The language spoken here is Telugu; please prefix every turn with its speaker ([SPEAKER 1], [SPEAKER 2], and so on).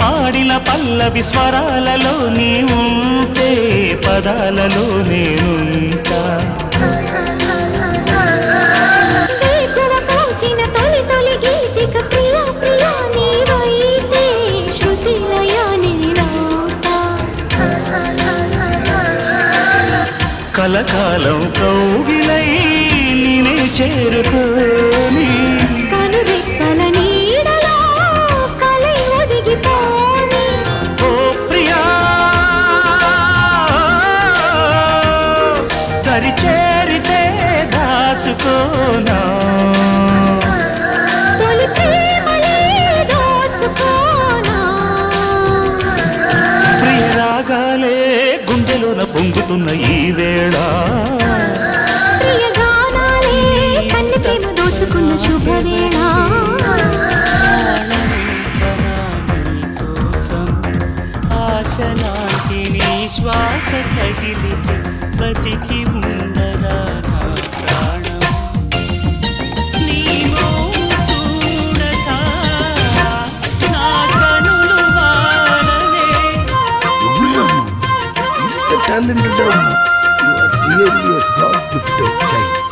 [SPEAKER 1] పాడిన పల్లవి స్వరాలలో నీ ఉంటే పదాలలో నేనుంటా కలకాలం కౌగిలై నేనే చేరుకోని
[SPEAKER 2] కనురెప్పల నీడలో కలై ఒదిగిపోని
[SPEAKER 1] ఓ ప్రియా దరి చేరితే దాచుకోనా
[SPEAKER 2] తొలి ప్రేమలే దోచుకోనా
[SPEAKER 1] ప్రియ రాగాలే గుండెలోన పొంగుతున్న ఈ వేళ
[SPEAKER 2] ప్రియ గానాలే కన్నె ప్రేమ దోచుకున్న శుభవేళ
[SPEAKER 3] ఆశలాంటి నీ శ్వాస తగిలితే బతికి ఉండదా నా ప్రాణం నీ మోము చూడక నా కనులు వారలే
[SPEAKER 4] ఇంత talented you are really a God gifted child.